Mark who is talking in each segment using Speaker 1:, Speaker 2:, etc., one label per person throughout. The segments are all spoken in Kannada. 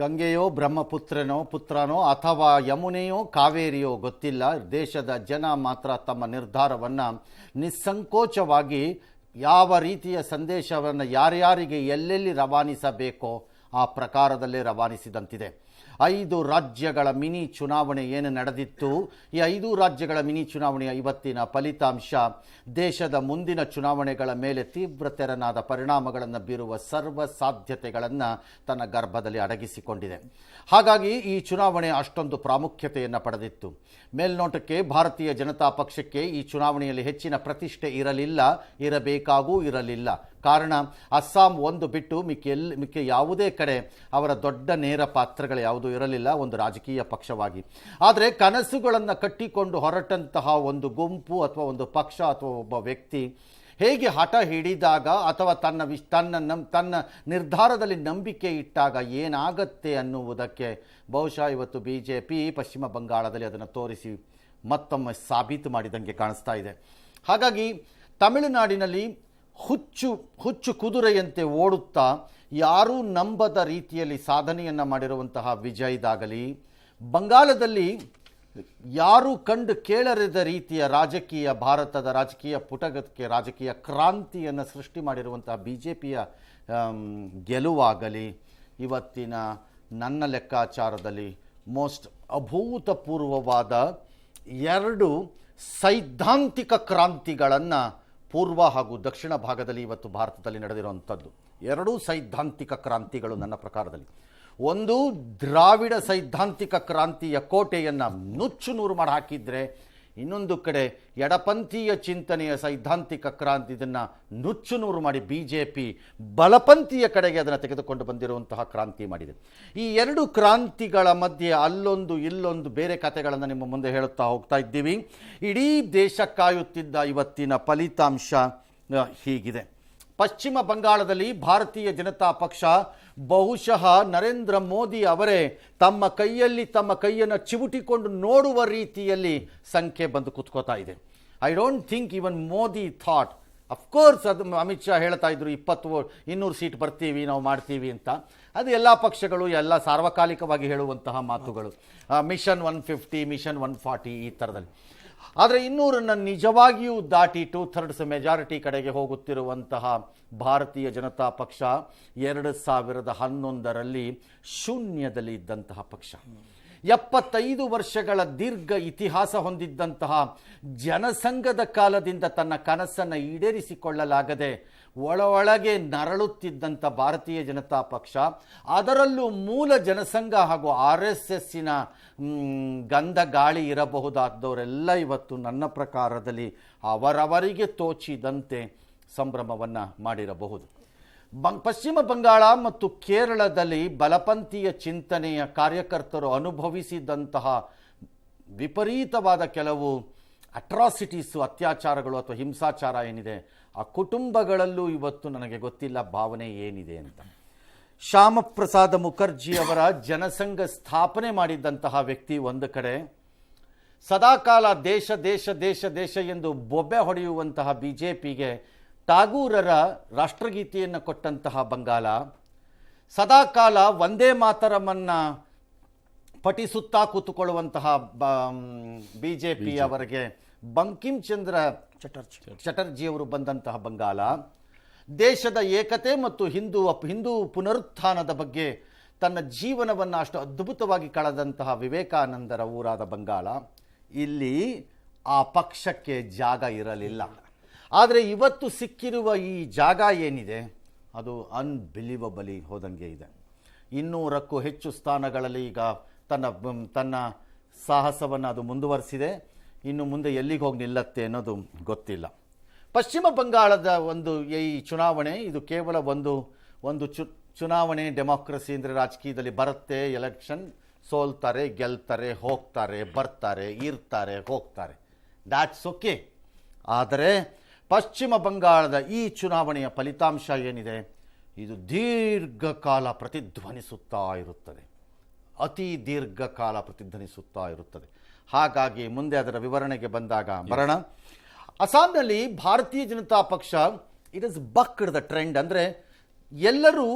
Speaker 1: ಗಂಗೆಯೋ ಪುತ್ರನೋ ಅಥವಾ ಯಮುನೆಯೋ ಕಾವೇರಿಯೋ ಗೊತ್ತಿಲ್ಲ. ದೇಶದ ಜನ ಮಾತ್ರ ತಮ್ಮ ನಿರ್ಧಾರವನ್ನು ನಿಸ್ಸಂಕೋಚವಾಗಿ ಯಾವ ರೀತಿಯ ಸಂದೇಶವನ್ನು ಯಾರ್ಯಾರಿಗೆ ಎಲ್ಲೆಲ್ಲಿ ರವಾನಿಸಬೇಕೋ ಆ ಪ್ರಕಾರದಲ್ಲೇ ರವಾನಿಸಿದಂತಿದೆ. 5 ರಾಜ್ಯಗಳ ಮಿನಿ ಚುನಾವಣೆ ಏನು ನಡೆದಿತ್ತು, ಈ 5 ರಾಜ್ಯಗಳ ಮಿನಿ ಚುನಾವಣೆಯ ಇವತ್ತಿನ ಫಲಿತಾಂಶ ದೇಶದ ಮುಂದಿನ ಚುನಾವಣೆಗಳ ಮೇಲೆ ತೀವ್ರ ತೆರನಾದ ಪರಿಣಾಮಗಳನ್ನು ಬೀರುವ ಸರ್ವ ಸಾಧ್ಯತೆಗಳನ್ನು ತನ್ನ ಗರ್ಭದಲ್ಲಿ ಅಡಗಿಸಿಕೊಂಡಿದೆ. ಹಾಗಾಗಿ ಈ ಚುನಾವಣೆ ಅಷ್ಟೊಂದು ಪ್ರಾಮುಖ್ಯತೆಯನ್ನು ಪಡೆದಿತ್ತು. ಮೇಲ್ನೋಟಕ್ಕೆ ಭಾರತೀಯ ಜನತಾ ಪಕ್ಷಕ್ಕೆ ಈ ಚುನಾವಣೆಯಲ್ಲಿ ಹೆಚ್ಚಿನ ಪ್ರತಿಷ್ಠೆ ಇರಬೇಕಾಗೂ ಇರಲಿಲ್ಲ. ಕಾರಣ ಅಸ್ಸಾಂ ಒಂದು ಬಿಟ್ಟು ಮಿಕ್ಕ ಯಾವುದೇ ಕಡೆ ಅವರ ದೊಡ್ಡ ನೇರ ಪಾತ್ರಗಳು ಯಾವುದೂ ಇರಲಿಲ್ಲ ಒಂದು ರಾಜಕೀಯ ಪಕ್ಷವಾಗಿ. ಆದರೆ ಕನಸುಗಳನ್ನು ಕಟ್ಟಿಕೊಂಡು ಹೊರಟಂತಹ ಒಂದು ಗುಂಪು ಅಥವಾ ಒಂದು ಪಕ್ಷ ಅಥವಾ ಒಬ್ಬ ವ್ಯಕ್ತಿ ಹೇಗೆ ಹಠ ಹಿಡಿದಾಗ ಅಥವಾ ತನ್ನ ನಿರ್ಧಾರದಲ್ಲಿ ನಂಬಿಕೆ ಇಟ್ಟಾಗ ಏನಾಗತ್ತೆ ಅನ್ನುವುದಕ್ಕೆ ಬಹುಶಃ ಇವತ್ತು BJP ಪಶ್ಚಿಮ ಬಂಗಾಳದಲ್ಲಿ ಅದನ್ನು ತೋರಿಸಿ ಮತ್ತೊಮ್ಮೆ ಸಾಬೀತು ಮಾಡಿದಂಗೆ ಕಾಣಿಸ್ತಾ ಇದೆ. ಹಾಗಾಗಿ ತಮಿಳುನಾಡಿನಲ್ಲಿ ಹುಚ್ಚು ಕುದುರೆಯಂತೆ ಓಡುತ್ತಾ ಯಾರೂ ನಂಬದ ರೀತಿಯಲ್ಲಿ ಸಾಧನೆಯನ್ನು ಮಾಡಿರುವಂತಹ ವಿಜಯ್ದಾಗಲಿ, ಬಂಗಾಳದಲ್ಲಿ ಯಾರೂ ಕಂಡು ಕೇಳರಿದ ರೀತಿಯ ಭಾರತದ ರಾಜಕೀಯ ಪುಟಗತಿಗೆ ರಾಜಕೀಯ ಕ್ರಾಂತಿಯನ್ನು ಸೃಷ್ಟಿ ಮಾಡಿರುವಂತಹ BJPಯ ಗೆಲುವಾಗಲಿ, ಇವತ್ತಿನ ನನ್ನ ಲೆಕ್ಕಾಚಾರದಲ್ಲಿ ಮೋಸ್ಟ್ ಅಭೂತಪೂರ್ವವಾದ 2 ಸೈದ್ಧಾಂತಿಕ ಕ್ರಾಂತಿಗಳನ್ನು ಪೂರ್ವ ಹಾಗೂ ದಕ್ಷಿಣ ಭಾಗದಲ್ಲಿ ಇವತ್ತು ಭಾರತದಲ್ಲಿ ನಡೆದಿರುವಂಥದ್ದು 2 ಸೈದ್ಧಾಂತಿಕ ಕ್ರಾಂತಿಗಳು ನನ್ನ ಪ್ರಕಾರದಲ್ಲಿ. ಒಂದು ದ್ರಾವಿಡ ಸೈದ್ಧಾಂತಿಕ ಕ್ರಾಂತಿಯ ಕೋಟೆಯನ್ನು ನುಚ್ಚು ನೂರು ಮಾಡಿ ಹಾಕಿದರೆ, ಇನ್ನೊಂದು ಕಡೆ ಎಡಪಂಥೀಯ ಚಿಂತನೆಯ ಸೈದ್ಧಾಂತಿಕ ಕ್ರಾಂತಿ ಇದನ್ನು ನುಚ್ಚು ನೂರು ಮಾಡಿ BJP ಬಲಪಂಥೀಯ ಕಡೆಗೆ ಅದನ್ನು ತೆಗೆದುಕೊಂಡು ಬಂದಿರುವಂತಹ ಕ್ರಾಂತಿ ಮಾಡಿದೆ. ಈ 2 ಕ್ರಾಂತಿಗಳ ಮಧ್ಯೆ ಅಲ್ಲೊಂದು ಇಲ್ಲೊಂದು ಬೇರೆ ಕಥೆಗಳನ್ನು ನಿಮ್ಮ ಮುಂದೆ ಹೇಳುತ್ತಾ ಹೋಗ್ತಾ ಇದ್ದೀವಿ. ಇಡೀ ದೇಶ ಕಾಯುತ್ತಿದ್ದ ಇವತ್ತಿನ ಫಲಿತಾಂಶ ಹೀಗಿದೆ. ಪಶ್ಚಿಮ ಬಂಗಾಳದಲ್ಲಿ ಭಾರತೀಯ ಜನತಾ ಪಕ್ಷ ಬಹುಶಃ ನರೇಂದ್ರ ಮೋದಿ ಅವರೇ ತಮ್ಮ ಕೈಯನ್ನು ಚಿವುಟಿಕೊಂಡು ನೋಡುವ ರೀತಿಯಲ್ಲಿ ಸಂಖ್ಯೆ ಬಂದು ಕುತ್ಕೋತಾ ಇದೆ. I don't think even Modi thought, of course ಅದು ಅಮಿತ್ ಶಾ ಹೇಳ್ತಾ ಇದ್ರು 200 ಸೀಟ್ ಬರ್ತೀವಿ ನಾವು ಮಾಡ್ತೀವಿ ಅಂತ. ಅದು ಎಲ್ಲ ಪಕ್ಷಗಳು ಎಲ್ಲ ಸಾರ್ವಕಾಲಿಕವಾಗಿ ಹೇಳುವಂತಹ ಮಾತುಗಳು, ಮಿಷನ್ 150 ಮಿಷನ್ 140 ಈ ಥರದಲ್ಲಿ. ಆದರೆ 200 ನಿಜವಾಗಿಯೂ ದಾಟಿ 2/3 ಮೆಜಾರಿಟಿ ಕಡೆಗೆ ಹೋಗುತ್ತಿರುವಂತಹ ಭಾರತೀಯ ಜನತಾ ಪಕ್ಷ 2011ರಲ್ಲಿ ಶೂನ್ಯದಲ್ಲಿ ಇದ್ದಂತಹ ಪಕ್ಷ, 75 ವರ್ಷಗಳ ದೀರ್ಘ ಇತಿಹಾಸ ಹೊಂದಿದ್ದಂತಹ ಜನಸಂಘದ ಕಾಲದಿಂದ ತನ್ನ ಕನಸನ್ನು ಈಡೇರಿಸಿಕೊಳ್ಳಲಾಗದೆ ಒಳಗೆ ನರಳುತ್ತಿದ್ದಂಥ ಭಾರತೀಯ ಜನತಾ ಪಕ್ಷ, ಅದರಲ್ಲೂ ಮೂಲ ಜನಸಂಘ ಹಾಗೂ RSSನ ಗಂಧ ಗಾಳಿ ಇರಬಹುದಾದವರೆಲ್ಲ ಇವತ್ತು ನನ್ನ ಪ್ರಕಾರದಲ್ಲಿ ಅವರವರಿಗೆ ತೋಚಿದಂತೆ ಸಂಭ್ರಮವನ್ನು ಮಾಡಿರಬಹುದು. ಪಶ್ಚಿಮ ಬಂಗಾಳ ಮತ್ತು ಕೇರಳದಲ್ಲಿ ಬಲಪಂಥೀಯ ಚಿಂತನೆಯ ಕಾರ್ಯಕರ್ತರು ಅನುಭವಿಸಿದಂತಹ ವಿಪರೀತವಾದ ಕೆಲವು ಅಟ್ರಾಸಿಟೀಸು, ಅತ್ಯಾಚಾರಗಳು ಅಥವಾ ಹಿಂಸಾಚಾರ ಏನಿದೆ, ಆ ಕುಟುಂಬಗಳಲ್ಲೂ ಇವತ್ತು ನನಗೆ ಗೊತ್ತಿಲ್ಲ ಭಾವನೆ ಏನಿದೆ ಅಂತ. ಶ್ಯಾಮಪ್ರಸಾದ ಮುಖರ್ಜಿ ಅವರ ಜನಸಂಘ ಸ್ಥಾಪನೆ ಮಾಡಿದ್ದಂತಹ ವ್ಯಕ್ತಿ ಒಂದು ಕಡೆ, ಸದಾಕಾಲ ದೇಶ ದೇಶ ದೇಶ ದೇಶ ಎಂದು ಬೊಬ್ಬೆ ಹೊಡೆಯುವಂತಹ BJPಗೆ ಟಾಗೂರರ ರಾಷ್ಟ್ರಗೀತೆಯನ್ನು ಕೊಟ್ಟಂತಹ ಬಂಗಾಳ, ಸದಾಕಾಲ ವಂದೇ ಮಾತರಮನ್ನು ಪಠಿಸುತ್ತಾ ಕೂತುಕೊಳ್ಳುವಂತಹ BJP ಅವರಿಗೆ ಬಂಕಿಂ ಚಂದ್ರ ಚಟರ್ಜಿಯವರು ಬಂದಂತಹ ಬಂಗಾಳ, ದೇಶದ ಏಕತೆ ಮತ್ತು ಹಿಂದೂ ಪುನರುತ್ಥಾನದ ಬಗ್ಗೆ ತನ್ನ ಜೀವನವನ್ನು ಅಷ್ಟು ಅದ್ಭುತವಾಗಿ ಕಳೆದಂತಹ ವಿವೇಕಾನಂದರ ಊರಾದ ಬಂಗಾಳ. ಇಲ್ಲಿ ಆ ಪಕ್ಷಕ್ಕೆ ಜಾಗ ಇರಲಿಲ್ಲ. ಆದರೆ ಇವತ್ತು ಸಿಕ್ಕಿರುವ ಈ ಜಾಗ ಏನಿದೆ ಅದು ಅನ್ಬಿಲೀವಬಲಿ ಹೋದಂಗೆ ಇದೆ. 200ಕ್ಕೂ ಹೆಚ್ಚು ಸ್ಥಾನಗಳಲ್ಲಿ ಈಗ ತನ್ನ ಸಾಹಸವನ್ನು ಅದು ಮುಂದುವರಿಸಿದೆ. ಇನ್ನು ಮುಂದೆ ಎಲ್ಲಿಗೆ ಹೋಗಿ ನಿಲ್ಲತ್ತೆ ಅನ್ನೋದು ಗೊತ್ತಿಲ್ಲ. ಪಶ್ಚಿಮ ಬಂಗಾಳದ ಈ ಚುನಾವಣೆ ಇದು ಕೇವಲ ಒಂದು ಚುನಾವಣೆ. ಡೆಮಾಕ್ರಸಿ ಅಂದರೆ ರಾಜಕೀಯದಲ್ಲಿ ಬರುತ್ತೆ, ಎಲೆಕ್ಷನ್, ಸೋಲ್ತಾರೆ, ಗೆಲ್ತಾರೆ, ಹೋಗ್ತಾರೆ, ಬರ್ತಾರೆ, ಇರ್ತಾರೆ, ಹೋಗ್ತಾರೆ, ದ್ಯಾಟ್ಸ್ ಓಕೆ. ಆದರೆ ಪಶ್ಚಿಮ ಬಂಗಾಳದ ಈ ಚುನಾವಣೆಯ ಫಲಿತಾಂಶ ಏನಿದೆ ಇದು ದೀರ್ಘಕಾಲ ಪ್ರತಿಧ್ವನಿಸುತ್ತಾ ಇರುತ್ತದೆ, ಅತಿ ದೀರ್ಘಕಾಲ ಪ್ರತಿಧ್ವನಿಸುತ್ತಾ ಇರುತ್ತದೆ. ಹಾಗಾಗಿ ಮುಂದೆ ಅದರ ವಿವರಣೆಗೆ ಬಂದಾಗ ಬರೋಣ. ಅಸ್ಸಾಂನಲ್ಲಿ ಭಾರತೀಯ ಜನತಾ ಪಕ್ಷ ಇಟ್ ಇಸ್ ಬಕ್ಡ್ ದ ಟ್ರೆಂಡ್. ಅಂದರೆ ಎಲ್ಲರೂ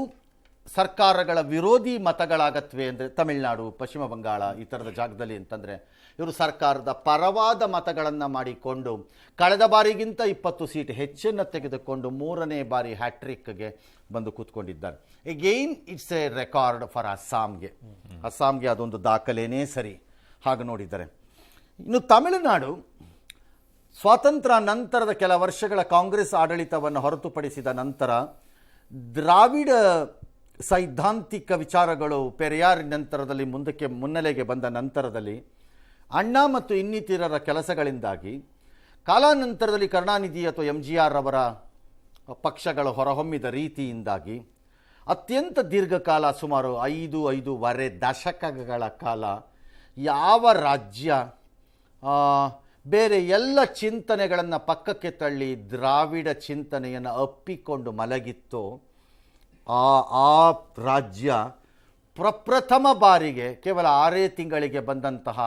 Speaker 1: ಸರ್ಕಾರಗಳ ವಿರೋಧಿ ಮತಗಳಾಗತ್ವೆ ಅಂದರೆ ತಮಿಳುನಾಡು, ಪಶ್ಚಿಮ ಬಂಗಾಳ ಈ ಥರದ ಜಾಗದಲ್ಲಿ ಅಂತಂದರೆ ಇವರು ಸರ್ಕಾರದ ಪರವಾದ ಮತಗಳನ್ನು ಮಾಡಿಕೊಂಡು ಕಳೆದ ಬಾರಿಗಿಂತ 20 ಸೀಟ್ ಹೆಚ್ಚನ್ನು ತೆಗೆದುಕೊಂಡು 3ನೇ ಬಾರಿ ಹ್ಯಾಟ್ರಿಕ್ಗೆ ಬಂದು ಕೂತ್ಕೊಂಡಿದ್ದಾರೆ. Again it's a record for ಅಸ್ಸಾಂಗೆ ಅದೊಂದು ದಾಖಲೆನೇ ಸರಿ ಹಾಗೆ ನೋಡಿದ್ದಾರೆ. ಇನ್ನು ತಮಿಳುನಾಡು ಸ್ವಾತಂತ್ರ್ಯ ನಂತರದ ಕೆಲ ವರ್ಷಗಳ ಕಾಂಗ್ರೆಸ್ ಆಡಳಿತವನ್ನು ಹೊರತುಪಡಿಸಿದ ನಂತರ ದ್ರಾವಿಡ ಸೈದ್ಧಾಂತಿಕ ವಿಚಾರಗಳು ಪೆರಿಯಾರ್ ನಂತರದಲ್ಲಿ ಮುನ್ನೆಲೆಗೆ ಬಂದ ನಂತರದಲ್ಲಿ ಅಣ್ಣಾ ಮತ್ತು ಇನ್ನಿತರರ ಕೆಲಸಗಳಿಂದಾಗಿ ಕಾಲಾನಂತರದಲ್ಲಿ ಕರುಣಾನಿಧಿ ಅಥವಾ MGR ಅವರ ಪಕ್ಷಗಳು ಹೊರಹೊಮ್ಮಿದ ರೀತಿಯಿಂದಾಗಿ ಅತ್ಯಂತ ದೀರ್ಘಕಾಲ ಸುಮಾರು 5.5 ದಶಕಗಳ ಕಾಲ ಯಾವ ರಾಜ್ಯ ಬೇರೆ ಎಲ್ಲ ಚಿಂತನೆಗಳನ್ನು ಪಕ್ಕಕ್ಕೆ ತಳ್ಳಿ ದ್ರಾವಿಡ ಚಿಂತನೆಯನ್ನು ಅಪ್ಪಿಕೊಂಡು ಮಲಗಿತ್ತೋ ಆ ರಾಜ್ಯ ಪ್ರಪ್ರಥಮ ಬಾರಿಗೆ ಕೇವಲ 6 ತಿಂಗಳಿಗೆ ಬಂದಂತಹ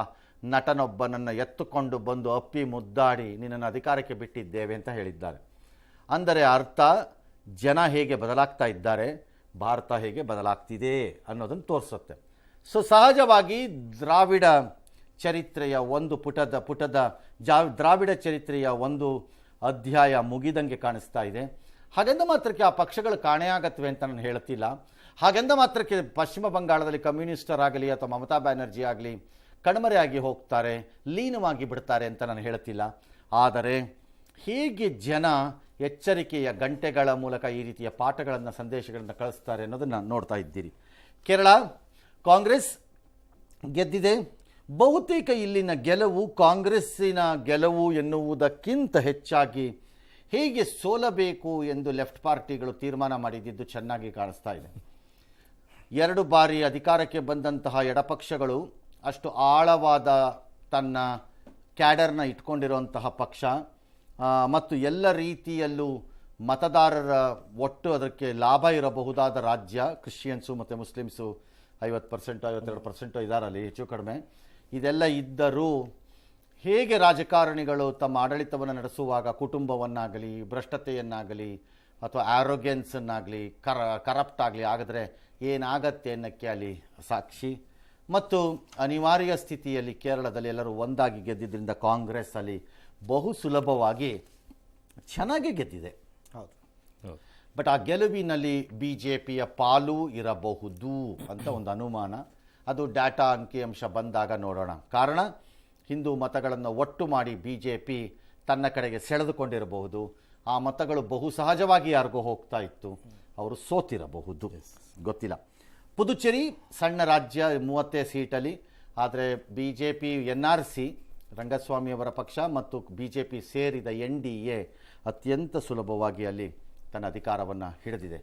Speaker 1: ನಟನೊಬ್ಬನನ್ನು ಎತ್ತುಕೊಂಡು ಬಂದು ಅಪ್ಪಿ ಮುದ್ದಾಡಿ ನಿನ್ನನ್ನು ಅಧಿಕಾರಕ್ಕೆ ಬಿಟ್ಟಿದ್ದೇವೆ ಅಂತ ಹೇಳಿದ್ದಾರೆ. ಅಂದರೆ ಅರ್ಥ ಜನ ಹೇಗೆ ಬದಲಾಗ್ತಾ ಇದ್ದಾರೆ, ಭಾರತ ಹೇಗೆ ಬದಲಾಗ್ತಿದೆ ಅನ್ನೋದನ್ನು ತೋರಿಸುತ್ತೆ. ಸೊ ಸಹಜವಾಗಿ ದ್ರಾವಿಡ ಚರಿತ್ರೆಯ ಒಂದು ದ್ರಾವಿಡ ಚರಿತ್ರೆಯ ಒಂದು ಅಧ್ಯಾಯ ಮುಗಿದಂಗೆ ಕಾಣಿಸ್ತಾ ಇದೆ. ಹಾಗೆಂದ ಮಾತ್ರಕ್ಕೆ ಆ ಪಕ್ಷಗಳು ಕಾಣೆಯಾಗತ್ವೆ ಅಂತ ನಾನು ಹೇಳ್ತಿಲ್ಲ. ಹಾಗೆಂದ ಮಾತ್ರಕ್ಕೆ ಪಶ್ಚಿಮ ಬಂಗಾಳದಲ್ಲಿ ಕಮ್ಯುನಿಸ್ಟರಾಗಲಿ ಅಥವಾ ಮಮತಾ ಬ್ಯಾನರ್ಜಿ ಆಗಲಿ ಕಣ್ಮರೆಯಾಗಿ ಹೋಗ್ತಾರೆ, ಲೀನವಾಗಿ ಬಿಡ್ತಾರೆ ಅಂತ ನಾನು ಹೇಳ್ತಿಲ್ಲ. ಆದರೆ ಹೇಗೆ ಜನ ಎಚ್ಚರಿಕೆಯ ಗಂಟೆಗಳ ಮೂಲಕ ಈ ರೀತಿಯ ಪಾಠಗಳನ್ನು ಸಂದೇಶಗಳನ್ನು ಕಳಿಸ್ತಾರೆ ಅನ್ನೋದನ್ನು ನೋಡ್ತಾ ಇದ್ದೀರಿ. ಕೇರಳ ಕಾಂಗ್ರೆಸ್ ಗೆದ್ದಿದೆ. ಬಹುತೇಕ ಇಲ್ಲಿನ ಗೆಲುವು ಕಾಂಗ್ರೆಸ್ಸಿನ ಗೆಲುವು ಎನ್ನುವುದಕ್ಕಿಂತ ಹೆಚ್ಚಾಗಿ ಹೇಗೆ ಸೋಲಬೇಕು ಎಂದು ಲೆಫ್ಟ್ ಪಾರ್ಟಿಗಳು ತೀರ್ಮಾನ ಮಾಡಿದ್ದು ಚೆನ್ನಾಗಿ ಕಾಣಿಸ್ತಾ ಇದೆ. 2 ಬಾರಿ ಅಧಿಕಾರಕ್ಕೆ ಬಂದಂತಹ ಎಡಪಕ್ಷಗಳು ಅಷ್ಟು ಆಳವಾದ ತನ್ನ ಕ್ಯಾಡರ್ನ ಇಟ್ಕೊಂಡಿರುವಂತಹ ಪಕ್ಷ ಮತ್ತು ಎಲ್ಲ ರೀತಿಯಲ್ಲೂ ಮತದಾರರ ಒಟ್ಟು ಅದಕ್ಕೆ ಲಾಭ ಇರಬಹುದಾದ ರಾಜ್ಯ. ಕ್ರಿಶ್ಚಿಯನ್ಸು ಮತ್ತು ಮುಸ್ಲಿಮ್ಸು 50% 52% ಇದ್ದಾರಲ್ಲಿ ಹೆಚ್ಚು ಕಡಿಮೆ. ಇದೆಲ್ಲ ಇದ್ದರೂ ಹೇಗೆ ರಾಜಕಾರಣಿಗಳು ತಮ್ಮ ಆಡಳಿತವನ್ನು ನಡೆಸುವಾಗ ಕುಟುಂಬವನ್ನಾಗಲಿ ಭ್ರಷ್ಟತೆಯನ್ನಾಗಲಿ ಅಥವಾ ಆರೋಗ್ಯನ್ಸನ್ನಾಗಲಿ ಕರಪ್ಟ್ ಆಗಲಿ ಆಗಿದ್ರೆ ಏನಾಗತ್ತೆ ಅನ್ನೋಕ್ಕೆ ಅಲ್ಲಿ ಸಾಕ್ಷಿ. ಮತ್ತು ಅನಿವಾರ್ಯ ಸ್ಥಿತಿಯಲ್ಲಿ ಕೇರಳದಲ್ಲಿ ಎಲ್ಲರೂ ಒಂದಾಗಿ ಗೆದ್ದಿದ್ದರಿಂದ ಕಾಂಗ್ರೆಸ್ ಅಲ್ಲಿ ಬಹು ಸುಲಭವಾಗಿ ಚೆನ್ನಾಗಿ ಗೆದ್ದಿದೆ. ಹೌದು, ಬಟ್ ಆ ಗೆಲುವಿನಲ್ಲಿ BJPಯ ಪಾಲು ಇರಬಹುದು ಅಂತ ಒಂದು ಅನುಮಾನ. ಅದು ಡಾಟಾ ಅಂಕಿಅಂಶ ಬಂದಾಗ ನೋಡೋಣ. ಕಾರಣ ಹಿಂದೂ ಮತಗಳನ್ನು ಒಟ್ಟು ಮಾಡಿ BJP ತನ್ನ ಕಡೆಗೆ ಸೆಳೆದುಕೊಂಡಿರಬಹುದು. ಆ ಮತಗಳು ಬಹು ಸಹಜವಾಗಿ ಯಾರಿಗೂ ಹೋಗ್ತಾ ಇತ್ತು, ಅವರು ಸೋತಿರಬಹುದು, ಗೊತ್ತಿಲ್ಲ. ಪುದುಚೇರಿ ಸಣ್ಣ ರಾಜ್ಯ, 30 ಸೀಟಲ್ಲಿ. ಆದರೆ BJP NRC ರಂಗಸ್ವಾಮಿಯವರ ಪಕ್ಷ ಮತ್ತು BJP ಸೇರಿದ NDA ಅತ್ಯಂತ ಸುಲಭವಾಗಿ ಅಲ್ಲಿ ತನ್ನ ಅಧಿಕಾರವನ್ನು ಹಿಡಿದಿದೆ.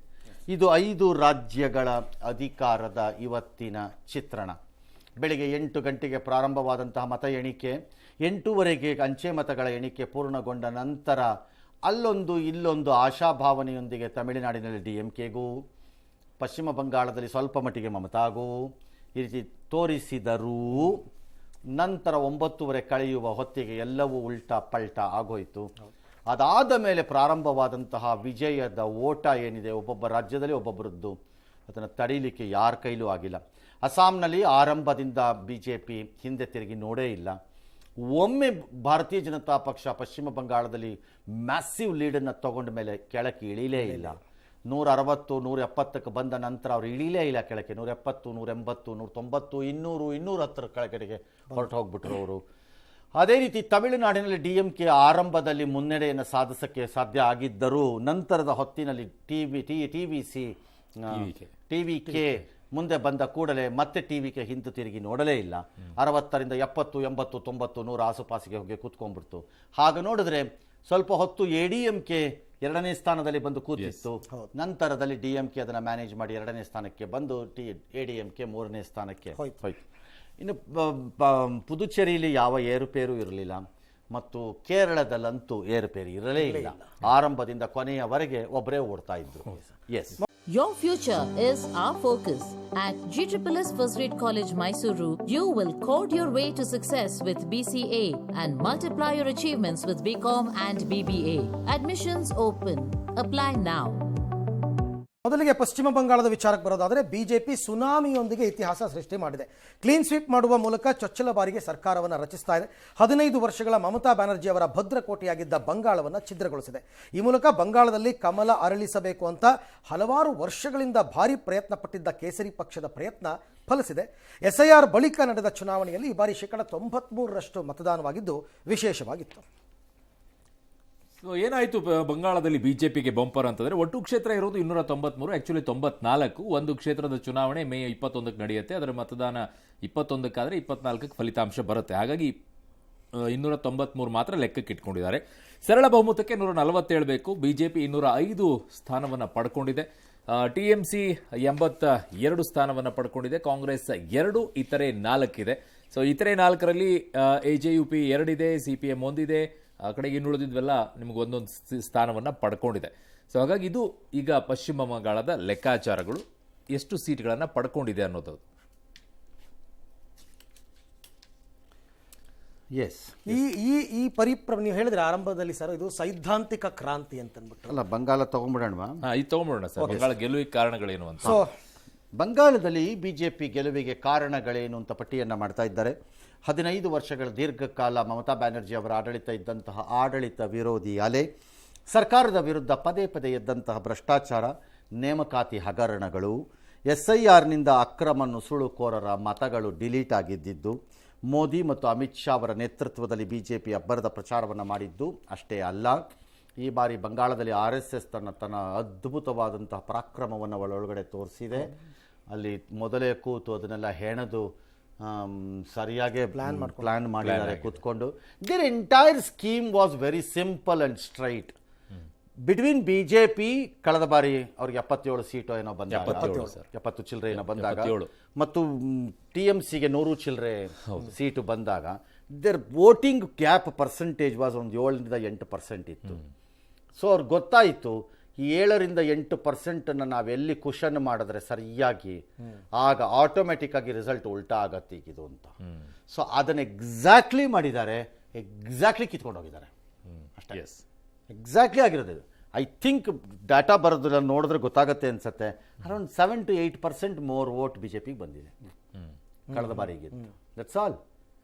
Speaker 1: ಇದು 5 ರಾಜ್ಯಗಳ ಅಧಿಕಾರದ ಇವತ್ತಿನ ಚಿತ್ರಣ. ಬೆಳಿಗ್ಗೆ 8 ಗಂಟೆಗೆ ಪ್ರಾರಂಭವಾದಂತಹ ಮತ ಎಣಿಕೆ 8:30ಗೆ ಅಂಚೆ ಮತಗಳ ಎಣಿಕೆ ಪೂರ್ಣಗೊಂಡ ನಂತರ ಅಲ್ಲೊಂದು ಇಲ್ಲೊಂದು ಆಶಾಭಾವನೆಯೊಂದಿಗೆ ತಮಿಳುನಾಡಿನಲ್ಲಿ DMKಗೂ ಪಶ್ಚಿಮ ಬಂಗಾಳದಲ್ಲಿ ಸ್ವಲ್ಪ ಮಟ್ಟಿಗೆ ಮಮತಾಗೂ ಈ ರೀತಿ ತೋರಿಸಿದರೂ ನಂತರ 9:30 ಕಳೆಯುವ ಹೊತ್ತಿಗೆ ಎಲ್ಲವೂ ಉಲ್ಟಾ ಪಲ್ಟಾ ಆಗೋಯಿತು. ಅದಾದ ಮೇಲೆ ಪ್ರಾರಂಭವಾದಂತಹ ವಿಜಯದ ಓಟ ಏನಿದೆ ಒಬ್ಬೊಬ್ಬ ರಾಜ್ಯದಲ್ಲಿ ಒಬ್ಬೊಬ್ಬರದ್ದು, ಅದನ್ನು ತಡೀಲಿಕ್ಕೆ ಯಾರ ಕೈಲೂ ಆಗಿಲ್ಲ. ಅಸ್ಸಾಂನಲ್ಲಿ ಆರಂಭದಿಂದ BJP ಹಿಂದೆ ತಿರುಗಿ ನೋಡೇ ಇಲ್ಲ. ಒಮ್ಮೆ ಭಾರತೀಯ ಜನತಾ ಪಕ್ಷ ಪಶ್ಚಿಮ ಬಂಗಾಳದಲ್ಲಿ ಮ್ಯಾಸಿವ್ ಲೀಡನ್ನು ತಗೊಂಡ ಮೇಲೆ ಕೆಳಕ್ಕೆ ಇಳಿಲೇ ಇಲ್ಲ. 160, 170ಕ್ಕೆ ಬಂದ ನಂತರ ಅವರು ಇಳಿಲೇ ಇಲ್ಲ ಕೆಳಕ್ಕೆ. 170, 180, 190, 200 ಕೆಳಗಡೆಗೆ ಹೊರಟು ಹೋಗ್ಬಿಟ್ರು ಅವರು. ಅದೇ ರೀತಿ ತಮಿಳುನಾಡಿನಲ್ಲಿ DMK ಆರಂಭದಲ್ಲಿ ಮುನ್ನಡೆಯನ್ನು ಸಾಧಿಸೋಕ್ಕೆ ಸಾಧ್ಯ ಆಗಿದ್ದರೂ ನಂತರದ ಹೊತ್ತಿನಲ್ಲಿ TVK ಮುಂದೆ ಬಂದ ಕೂಡಲೇ ಮತ್ತೆ TVK ಹಿಂದೆ ತಿರುಗಿ ನೋಡಲೇ ಇಲ್ಲ. 60ರಿಂದ 70, 80, 90, 100 ಆಸುಪಾಸಿಗೆ ಹೋಗಿ ಕೂತ್ಕೊಂಡ್ಬಿಡ್ತು. ಹಾಗೆ ನೋಡಿದ್ರೆ ಸ್ವಲ್ಪ ಹೊತ್ತು ADMK 2ನೇ ಸ್ಥಾನದಲ್ಲಿ ಬಂದು ಕೂತಿತ್ತು. ನಂತರದಲ್ಲಿ DMK ಅದನ್ನು ಮ್ಯಾನೇಜ್ ಮಾಡಿ 2ನೇ ಸ್ಥಾನಕ್ಕೆ ಬಂದು ADMK 3ನೇ ಸ್ಥಾನಕ್ಕೆ ಹೋಯ್ತು. ಇನ್ನು ಪುದುಚೇರಿಯಲ್ಲಿ ಯಾವ ಏರುಪೇರು ಇರಲಿಲ್ಲ ಮತ್ತು ಕೇರಳದಲ್ಲಂತೂ ಏರುಪೇರು ಇರಲೇ ಇಲ್ಲ. ಆರಂಭದಿಂದ ಕೊನೆಯವರೆಗೆ ಒಬ್ಬರೇ ಓಡ್ತಾ ಇದ್ರು. Yes,
Speaker 2: your future is our focus. At GSSS First Grade College, Mysuru, you will code your way to success with BCA and multiply your achievements with BCom and BBA. Admissions open. Apply now.
Speaker 3: ಮೊದಲಿಗೆ ಪಶ್ಚಿಮ ಬಂಗಾಳದ ವಿಚಾರಕ್ಕೆ ಬರೋದಾದರೆ ಬಿಜೆಪಿ ಸುನಾಮಿಯೊಂದಿಗೆ ಇತಿಹಾಸ ಸೃಷ್ಟಿ ಮಾಡಿದೆ. ಕ್ಲೀನ್ ಸ್ವೀಪ್ ಮಾಡುವ ಮೂಲಕ ಚೊಚ್ಚಲ ಬಾರಿಗೆ ಸರ್ಕಾರವನ್ನು ರಚಿಸ್ತಾ ಇದೆ. 15 ವರ್ಷಗಳ ಮಮತಾ ಬ್ಯಾನರ್ಜಿ ಅವರ ಭದ್ರಕೋಟೆಯಾಗಿದ್ದ ಬಂಗಾಳವನ್ನು ಛಿದ್ರಗೊಳಿಸಿದೆ. ಈ ಮೂಲಕ ಬಂಗಾಳದಲ್ಲಿ ಕಮಲ ಅರಳಿಸಬೇಕು ಅಂತ ಹಲವಾರು ವರ್ಷಗಳಿಂದ ಭಾರಿ ಪ್ರಯತ್ನ ಪಟ್ಟಿದ್ದ ಕೇಸರಿ ಪಕ್ಷದ ಪ್ರಯತ್ನ ಫಲಿಸಿದೆ. SIR ಬಳಿಕ ನಡೆದ ಚುನಾವಣೆಯಲ್ಲಿ ಈ ಬಾರಿ 93% ಮತದಾನವಾಗಿದ್ದು ವಿಶೇಷವಾಗಿತ್ತು.
Speaker 4: ಸೊ ಏನಾಯಿತು ಬಂಗಾಳದಲ್ಲಿ ಬಿಜೆಪಿಗೆ ಬಂಪರ್ ಅಂತಂದ್ರೆ ಒಟ್ಟು ಕ್ಷೇತ್ರ ಇರೋದು 293, ಆಕ್ಚುಲಿ 94. ಒಂದು ಕ್ಷೇತ್ರದ ಚುನಾವಣೆ ಮೇ 21ಕ್ಕೆ ನಡೆಯುತ್ತೆ. ಅದರ ಮತದಾನ 21ಕ್ಕಾದ್ರೆ 24ಕ್ಕೆ ಫಲಿತಾಂಶ ಬರುತ್ತೆ. ಹಾಗಾಗಿ 293 ಮಾತ್ರ ಲೆಕ್ಕಕ್ಕೆ ಇಟ್ಕೊಂಡಿದ್ದಾರೆ. ಸರಳ ಬಹುಮತಕ್ಕೆ 147 ಬೇಕು. ಬಿಜೆಪಿ 205 ಸ್ಥಾನವನ್ನು ಪಡ್ಕೊಂಡಿದೆ. TMC 82 ಸ್ಥಾನವನ್ನು ಪಡ್ಕೊಂಡಿದೆ. ಕಾಂಗ್ರೆಸ್ 2, ಇತರೆ 4 ಇದೆ. ಸೊ ಇತರೆ 4ರಲ್ಲಿ AJUP 2 ಇದೆ, CPM 1 ಇದೆ. ಆ ಕಡೆಗೆ ಇನ್ನುಳಿದಿದ್ವೆಲ್ಲ ನಿಮಗೆ ಒಂದೊಂದು ಸ್ಥಾನವನ್ನು ಪಡ್ಕೊಂಡಿದೆ. ಸೊ ಹಾಗಾಗಿ ಇದು ಈಗ ಪಶ್ಚಿಮ ಬಂಗಾಳದ ಲೆಕ್ಕಾಚಾರಗಳು, ಎಷ್ಟು ಸೀಟ್ಗಳನ್ನು ಪಡ್ಕೊಂಡಿದೆ ಅನ್ನೋದು.
Speaker 1: ಎಸ್,
Speaker 3: ಈ ನೀವು ಹೇಳಿದ್ರೆ ಆರಂಭದಲ್ಲಿ ಸರ್ ಇದು ಸೈದ್ಧಾಂತಿಕ ಕ್ರಾಂತಿ ಅಂತ ಅಂದ್ಬಿಟ್ಟು.
Speaker 1: ಅಲ್ಲ, ಬಂಗಾಳ ತಗೊಂಡ್ಬಿಡೋಣ.
Speaker 4: ಇದು ತಗೊಂಡ್ಬಿಡೋಣ ಸರ್. ಬಂಗಾಳ ಗೆಲುವಿಗೆ ಕಾರಣಗಳೇನು ಅಂತ.
Speaker 3: ಸೊ
Speaker 1: ಬಂಗಾಳದಲ್ಲಿ ಬಿಜೆಪಿ ಗೆಲುವಿಗೆ ಕಾರಣಗಳೇನು ಅಂತ ಪಟ್ಟಿಯನ್ನು ಮಾಡ್ತಾ ಇದ್ದಾರೆ. 15 ವರ್ಷಗಳ ದೀರ್ಘಕಾಲ ಮಮತಾ ಬ್ಯಾನರ್ಜಿ ಅವರ ಆಡಳಿತ ಇದ್ದಂತಹ ಆಡಳಿತ ವಿರೋಧಿ ಅಲೆ, ಸರ್ಕಾರದ ವಿರುದ್ಧ ಪದೇ ಪದೇ ಎದ್ದಂತಹ ಭ್ರಷ್ಟಾಚಾರ, ನೇಮಕಾತಿ ಹಗರಣಗಳು, SIRನಿಂದ ಅಕ್ರಮ ನುಸುಳುಕೋರರ ಮತಗಳು ಡಿಲೀಟ್ ಆಗಿದ್ದಿದ್ದು, ಮೋದಿ ಮತ್ತು ಅಮಿತ್ ಶಾ ಅವರ ನೇತೃತ್ವದಲ್ಲಿ ಬಿಜೆಪಿ ಅಬ್ಬರದ ಪ್ರಚಾರವನ್ನು ಮಾಡಿದ್ದು ಅಷ್ಟೇ ಅಲ್ಲ, ಈ ಬಾರಿ ಬಂಗಾಳದಲ್ಲಿ RSS ತನ್ನ ಅದ್ಭುತವಾದಂತಹ ಪರಾಕ್ರಮವನ್ನು ಒಳಗಡೆ ತೋರಿಸಿದೆ. ಅಲ್ಲಿ ಮೊದಲೇ ಕೂತು ಅದನ್ನೆಲ್ಲ ಹೆಣೆದು ಸರಿಯಾಗಿ ಪ್ಲಾನ್ ಮಾಡಿದ್ದಾರೆ ಕೂತ್ಕೊಂಡು. There entire scheme was very simple and straight. Between BJP ಕಳೆದ ಬಾರಿ ಅವ್ರಿಗೆ 77 ಸೀಟು ಏನೋ ಬಂದಾಗ, 70 ಚಿಲ್ಲರೆ ಏನೋ ಬಂದಾಗ, ಮತ್ತು TMCಗೆ 100 ಚಿಲ್ಲರೆ ಸೀಟು ಬಂದಾಗ, there voting gap percentage was ಒಂದು 7-8% ಇತ್ತು. ಸೊ ಅವ್ರಿಗೆ ಗೊತ್ತಾಯಿತು, ಈ 7-8% ನಾವೆಲ್ಲಿ ಕುಷನ್ ಮಾಡಿದ್ರೆ ಸರಿಯಾಗಿ ಆಗ ಆಟೋಮೆಟಿಕ್ ಆಗಿ ರಿಸಲ್ಟ್ ಉಲ್ಟಾ ಆಗತ್ತೆ ಈಗಿದು ಅಂತ. ಸೊ ಅದನ್ನು ಎಕ್ಸಾಕ್ಟ್ಲಿ ಮಾಡಿದ್ದಾರೆ, ಎಕ್ಸಾಕ್ಟ್ಲಿ ಕಿತ್ಕೊಂಡು ಹೋಗಿದ್ದಾರೆ ಅಷ್ಟೇ. ಎಕ್ಸಾಕ್ಟ್ಲಿ ಆಗಿರೋದು. ಐ ಥಿಂಕ್ ಡಾಟಾ ಬರೋದಿಲ್ಲ, ನೋಡಿದ್ರೆ ಗೊತ್ತಾಗತ್ತೆ ಅನ್ಸುತ್ತೆ. ಅರೌಂಡ್ 7-8% ಮೋರ್ ವೋಟ್ ಬಿಜೆಪಿಗೆ ಬಂದಿದೆ ಕಳೆದ ಬಾರಿಗೆ. That's all.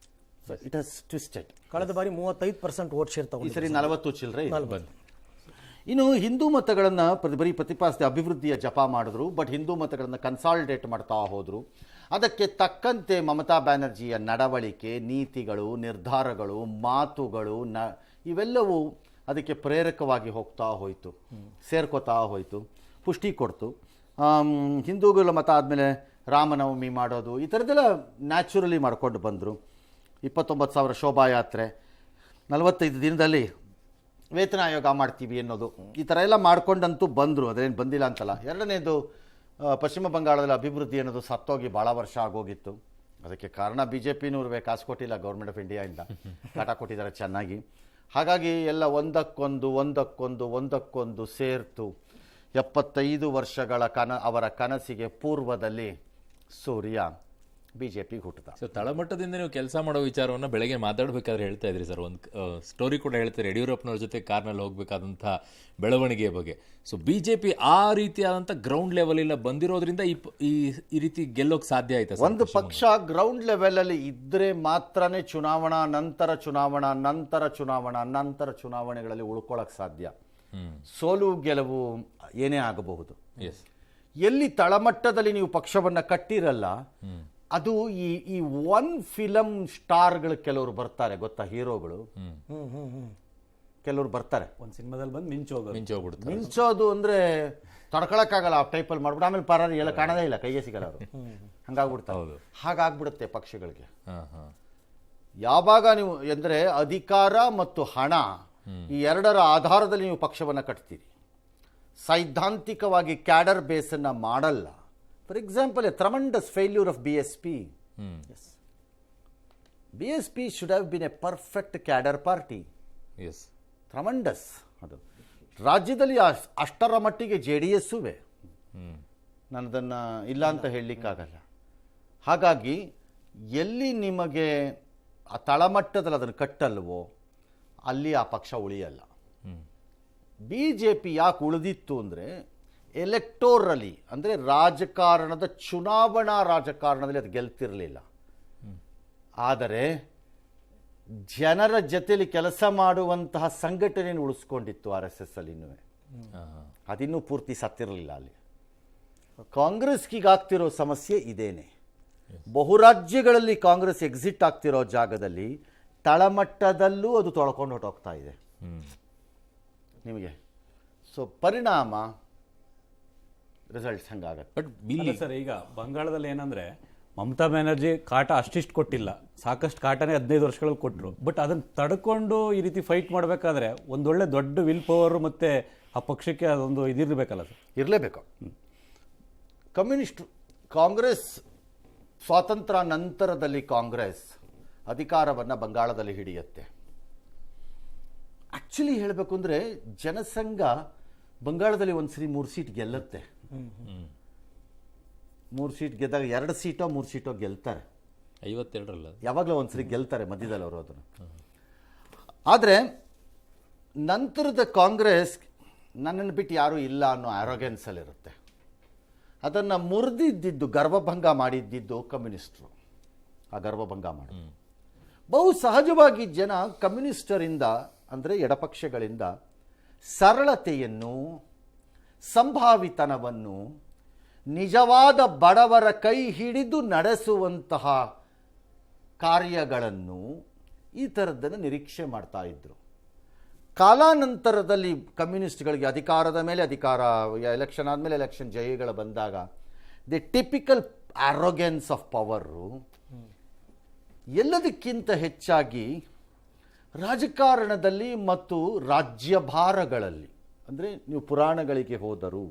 Speaker 1: So it has twisted.
Speaker 3: ಕಳೆದ ಬಾರಿ 35% ವೋಟ್ ಶೇರ್ ತಗೊಂಡು
Speaker 1: ಈ ಸರಿ 40 ಚಿಲ್ಲರೆ ಬಂದು. ಇನ್ನು ಹಿಂದೂ ಮತಗಳನ್ನು ಬರೀ ಪ್ರತಿಪಾದಿಸಿದ ಅಭಿವೃದ್ಧಿಯ ಜಪ ಮಾಡಿದ್ರು, ಬಟ್ ಹಿಂದೂ ಮತಗಳನ್ನು ಕನ್ಸಾಲಿಡೇಟ್ ಮಾಡ್ತಾ ಹೋದರು. ಅದಕ್ಕೆ ತಕ್ಕಂತೆ ಮಮತಾ ಬ್ಯಾನರ್ಜಿಯ ನಡವಳಿಕೆ, ನೀತಿಗಳು, ನಿರ್ಧಾರಗಳು, ಮಾತುಗಳು ಇವೆಲ್ಲವೂ ಅದಕ್ಕೆ ಪ್ರೇರಕವಾಗಿ ಹೋಗ್ತಾ ಹೋಯಿತು, ಸೇರ್ಕೋತಾ ಹೋಯಿತು, ಪುಷ್ಟಿ ಕೊಡ್ತು. ಹಿಂದೂಗಳ ಮತ ಆದಮೇಲೆ ರಾಮನವಮಿ ಮಾಡೋದು, ಈ ಥರದ್ದೆಲ್ಲ ನ್ಯಾಚುರಲಿ ಮಾಡ್ಕೊಂಡು ಬಂದರು. 29,000 ಶೋಭಾಯಾತ್ರೆ, 45 ದಿನದಲ್ಲಿ ವೇತನ ಆಯೋಗ ಮಾಡ್ತೀವಿ ಅನ್ನೋದು, ಈ ಥರ ಎಲ್ಲ ಮಾಡ್ಕೊಂಡಂತೂ ಬಂದರು. ಅದೇನು ಬಂದಿಲ್ಲ ಅಂತಲ್ಲ. ಎರಡನೇದು, ಪಶ್ಚಿಮ ಬಂಗಾಳದಲ್ಲಿ ಅಭಿವೃದ್ಧಿ ಅನ್ನೋದು ಸತ್ತೋಗಿ ಭಾಳ ವರ್ಷ ಆಗೋಗಿತ್ತು. ಅದಕ್ಕೆ ಕಾರಣ BJPನೂ ಕಾಸು ಕೊಟ್ಟಿಲ್ಲ, ಗೌರ್ಮೆಂಟ್ ಆಫ್ ಇಂಡಿಯಾಯಿಂದ ಕಾಟ ಕೊಟ್ಟಿದ್ದಾರೆ ಚೆನ್ನಾಗಿ. ಹಾಗಾಗಿ ಎಲ್ಲ ಒಂದಕ್ಕೊಂದು ಸೇರ್ತು 75 ವರ್ಷಗಳ ಅವರ ಕನಸಿಗೆ ಪೂರ್ವದಲ್ಲಿ ಸೂರ್ಯ ಬಿಜೆಪಿಗೆ ಹುಟ್ಟಿದ.
Speaker 4: ಸೊ ತಳಮಟ್ಟದಿಂದ ನೀವು ಕೆಲಸ ಮಾಡೋ ವಿಚಾರವನ್ನು ಬೆಳಗ್ಗೆ ಮಾತಾಡಬೇಕಾದ್ರೆ ಹೇಳ್ತಾ ಇದ್ರಿ ಸರ್. ಒಂದು ಸ್ಟೋರಿ ಕೂಡ ಹೇಳ್ತಾರೆ, ಯಡಿಯೂರಪ್ಪನವ್ರ ಜೊತೆ ಕಾರ್ನಲ್ಲಿ ಹೋಗ್ಬೇಕಾದಂಥ ಬೆಳವಣಿಗೆಯ ಬಗ್ಗೆ. ಸೊ ಬಿಜೆಪಿ ಆ ರೀತಿಯಾದಂಥ ಗ್ರೌಂಡ್ ಲೆವೆಲ್ ಇಲ್ಲ ಬಂದಿರೋದ್ರಿಂದ ಈ ರೀತಿ ಗೆಲ್ಲೋಕೆ ಸಾಧ್ಯ ಆಯ್ತಾ?
Speaker 1: ಒಂದು ಪಕ್ಷ ಗ್ರೌಂಡ್ ಲೆವೆಲಲ್ಲಿ ಇದ್ದರೆ ಮಾತ್ರನೇ ನಂತರ ಚುನಾವಣೆಗಳಲ್ಲಿ ಉಳ್ಕೊಳ್ಳೋಕೆ ಸಾಧ್ಯ. ಸೋಲು ಗೆಲುವು ಏನೇ ಆಗಬಹುದು. ಎಲ್ಲಿ ತಳಮಟ್ಟದಲ್ಲಿ ನೀವು ಪಕ್ಷವನ್ನು ಕಟ್ಟಿರಲ್ಲ, ಅದು ಈ ಒನ್ ಫಿಲಮ್ ಸ್ಟಾರ್ಗಳು ಕೆಲವರು ಬರ್ತಾರೆ ಗೊತ್ತಾ, ಹೀರೋಗಳು ಕೆಲವರು ಬರ್ತಾರೆ,
Speaker 5: ಒಂದು ಸಿನಿಮಾದಲ್ಲಿ ಬಂದು ಮಿಂಚೋಗ್ಬಿಡ್ತಾರೆ.
Speaker 1: ಮಿಂಚೋದು ಅಂದ್ರೆ ತಡ್ಕೊಳಕ್ಕಾಗಲ್ಲ, ಆ ಟೈಪಲ್ಲಿ ಮಾಡ್ಬಿಟ್ಟು ಆಮೇಲೆ ಪರಾರಿ ಎಲ್ಲ ಕಾಣೋದೇ ಇಲ್ಲ, ಕೈಗೆ ಸಿಗಲ್ಲ ಅವರು, ಹಂಗಾಗ್ಬಿಡ್ತಾರೆ. ಹಾಗಾಗ್ಬಿಡುತ್ತೆ ಪಕ್ಷಗಳಿಗೆ. ಯಾವಾಗ ನೀವು ಅಂದರೆ ಅಧಿಕಾರ ಮತ್ತು ಹಣ ಈ ಎರಡರ ಆಧಾರದಲ್ಲಿ ನೀವು ಪಕ್ಷವನ್ನು ಕಟ್ತೀರಿ, ಸೈದ್ಧಾಂತಿಕವಾಗಿ ಕ್ಯಾಡರ್ ಬೇಸನ್ನು ಮಾಡಲ್ಲ. For example, a tremendous failure of BSP. Yes. BSP should have been a perfect cadre party.
Speaker 4: Yes.
Speaker 1: Tremendous. ಅದು ರಾಜ್ಯದಲ್ಲಿ ಅಷ್ಟರ ಮಟ್ಟಿಗೆ JDSವೇ, ನನ್ನದನ್ನು ಇಲ್ಲ ಅಂತ ಹೇಳಲಿಕ್ಕಾಗಲ್ಲ. ಹಾಗಾಗಿ ಎಲ್ಲಿ ನಿಮಗೆ ಆ ತಳಮಟ್ಟದಲ್ಲಿ ಅದನ್ನು ಕಟ್ಟಲ್ವೋ ಅಲ್ಲಿ ಆ ಪಕ್ಷ ಉಳಿಯಲ್ಲ. BJP ಯಾಕೆ ಉಳಿದಿತ್ತು ಅಂದರೆ ಎಲೆಕ್ಟೋರಲಿ ಅಂದರೆ ರಾಜಕಾರಣದ ಚುನಾವಣಾ ರಾಜಕಾರಣದಲ್ಲಿ ಅದು ಗೆಲ್ತಿರಲಿಲ್ಲ. ಆದರೆ ಜನರ ಜೊತೆಲಿ ಕೆಲಸ ಮಾಡುವಂತಹ ಸಂಘಟನೆಯನ್ನು ಉಳಿಸ್ಕೊಂಡಿತ್ತು RSS ಅಲ್ಲಿ. ಇನ್ನೂ ಅದಿನ್ನೂ ಪೂರ್ತಿ ಸತ್ತಿರಲಿಲ್ಲ ಅಲ್ಲಿ. ಕಾಂಗ್ರೆಸ್ಗೀಗಾಗ್ತಿರೋ ಸಮಸ್ಯೆ ಇದೇನೆ. ಬಹುರಾಜ್ಯಗಳಲ್ಲಿ ಕಾಂಗ್ರೆಸ್ ಎಕ್ಸಿಟ್ ಆಗ್ತಿರೋ ಜಾಗದಲ್ಲಿ ತಳಮಟ್ಟದಲ್ಲೂ ಅದು ತೊಳ್ಕೊಂಡು ಹೊಟ್ಟೋಗ್ತಾ ಇದೆ ನಿಮಗೆ. ಸೊ ಪರಿಣಾಮ ರಿಸಲ್ಟ್ಸ್ ಹಂಗಾಗತ್ತೆ.
Speaker 4: ಬಟ್
Speaker 5: ಅಲ್ಲ ಸರ್, ಈಗ ಬಂಗಾಳದಲ್ಲಿ ಏನಂದ್ರೆ ಮಮತಾ ಬ್ಯಾನರ್ಜಿ ಕಾಟ ಅಷ್ಟಿಷ್ಟು ಕೊಟ್ಟಿಲ್ಲ, ಸಾಕಷ್ಟು ಕಾಟನೇ 15 ವರ್ಷಗಳಲ್ಲಿ ಕೊಟ್ಟರು. ಬಟ್ ಅದನ್ನು ತಡ್ಕೊಂಡು ಈ ರೀತಿ ಫೈಟ್ ಮಾಡಬೇಕಾದ್ರೆ ಒಂದೊಳ್ಳೆ ದೊಡ್ಡ ವಿಲ್ ಪವರ್ ಮತ್ತೆ ಆ ಪಕ್ಷಕ್ಕೆ ಅದೊಂದು ಇದಿರಬೇಕಲ್ಲ ಸರ್.
Speaker 1: ಇರಲೇಬೇಕು. ಕಾಂಗ್ರೆಸ್ ಸ್ವಾತಂತ್ರ್ಯ ನಂತರದಲ್ಲಿ ಕಾಂಗ್ರೆಸ್ ಅಧಿಕಾರವನ್ನು ಬಂಗಾಳದಲ್ಲಿ ಹಿಡಿಯುತ್ತೆ. ಆಕ್ಚುಲಿ ಹೇಳಬೇಕು ಅಂದರೆ ಜನಸಂಘ ಬಂಗಾಳದಲ್ಲಿ ಒಂದ್ಸರಿ 3 ಸೀಟ್ ಗೆಲ್ಲುತ್ತೆ. 3 ಸೀಟ್ ಗೆದ್ದಾಗ 2 ಸೀಟೋ 3 ಸೀಟೋ ಗೆಲ್ತಾರೆ.
Speaker 4: 52ರಲ್ಲ
Speaker 1: ಯಾವಾಗಲೂ ಒಂದ್ಸರಿ ಗೆಲ್ತಾರೆ ಮಧ್ಯದಲ್ಲಿ ಅವರು ಅದನ್ನು. ಆದರೆ ನಂತರದ ಕಾಂಗ್ರೆಸ್ ನನ್ನನ್ನು ಬಿಟ್ಟು ಯಾರೂ ಇಲ್ಲ ಅನ್ನೋ ಆರೋಗ್ಯನ್ಸಲ್ಲಿರುತ್ತೆ. ಅದನ್ನು ಮುರಿದಿದ್ದು ಗರ್ವಭಂಗ ಮಾಡಿದ್ದಿದ್ದು ಕಮ್ಯುನಿಸ್ಟರು. ಆ ಗರ್ವಭಂಗ ಮಾಡಿ ಬಹು ಸಹಜವಾಗಿ ಜನ ಕಮ್ಯುನಿಸ್ಟರಿಂದ ಅಂದರೆ ಎಡಪಕ್ಷಗಳಿಂದ ಸರಳತೆಯನ್ನು, ಸಂಭಾವಿತನವನ್ನು, ನಿಜವಾದ ಬಡವರ ಕೈ ಹಿಡಿದು ನಡೆಸುವಂತಹ ಕಾರ್ಯಗಳನ್ನು, ಈ ಥರದ್ದನ್ನು ನಿರೀಕ್ಷೆ ಮಾಡ್ತಾ ಇದ್ದರು. ಕಾಲಾನಂತರದಲ್ಲಿ ಕಮ್ಯುನಿಸ್ಟ್ಗಳಿಗೆ ಅಧಿಕಾರದ ಮೇಲೆ ಅಧಿಕಾರ, ಎಲೆಕ್ಷನ್ ಆದಮೇಲೆ ಎಲೆಕ್ಷನ್ ಜಯಗಳು ಬಂದಾಗ ದಿ ಟಿಪಿಕಲ್ ಆರೋಗ್ಯನ್ಸ್ ಆಫ್ ಪವರು ಎಲ್ಲದಕ್ಕಿಂತ ಹೆಚ್ಚಾಗಿ ರಾಜಕಾರಣದಲ್ಲಿ ಮತ್ತು ರಾಜ್ಯಭಾರಗಳಲ್ಲಿ, ಅಂದರೆ ನೀವು ಪುರಾಣಗಳಿಗೆ ಹೋದರೂ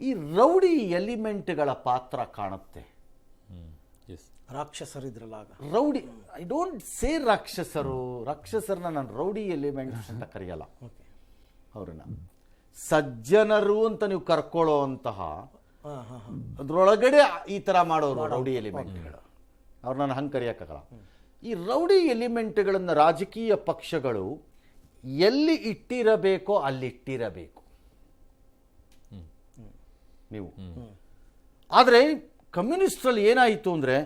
Speaker 1: ಈ ರೌಡಿ ಎಲಿಮೆಂಟ್ಗಳ ಪಾತ್ರ ಕಾಣುತ್ತೆ.
Speaker 3: ರಾಕ್ಷಸರಿದ್ರಲ್ಲ ಆಗ.
Speaker 1: ರೌಡಿ, ಐ ಡೋಂಟ್ ಸೇ ರಾಕ್ಷಸರನ್ನ ನಾನು ರೌಡಿ ಎಲಿಮೆಂಟ್ಸ್ ಅಂತ ಕರೆಯಲ್ಲ. ಅವ್ರನ್ನ ಸಜ್ಜನರು ಅಂತ ನೀವು ಕರ್ಕೊಳ್ಳೋ ಅಂತಹ ಅದ್ರೊಳಗಡೆ ಈ ಥರ ಮಾಡೋರು ರೌಡಿ ಎಲಿಮೆಂಟ್ಗಳು. ಅವ್ರು ನಾನು ಹಂಗೆ ಕರೆಯೋಕ್ಕಾಗಲ್ಲ. ಈ ರೌಡಿ ಎಲಿಮೆಂಟ್ಗಳನ್ನು ರಾಜಕೀಯ ಪಕ್ಷಗಳು ಎಲ್ಲಿ ಇಟ್ಟಿರಬೇಕೋ ಅಲ್ಲಿ ಇಟ್ಟಿರಬೇಕು ನೀವು. ಆದರೆ ಕಮ್ಯುನಿಸ್ಟ್ರಲ್ಲಿ ಏನಾಯಿತು ಅಂದರೆ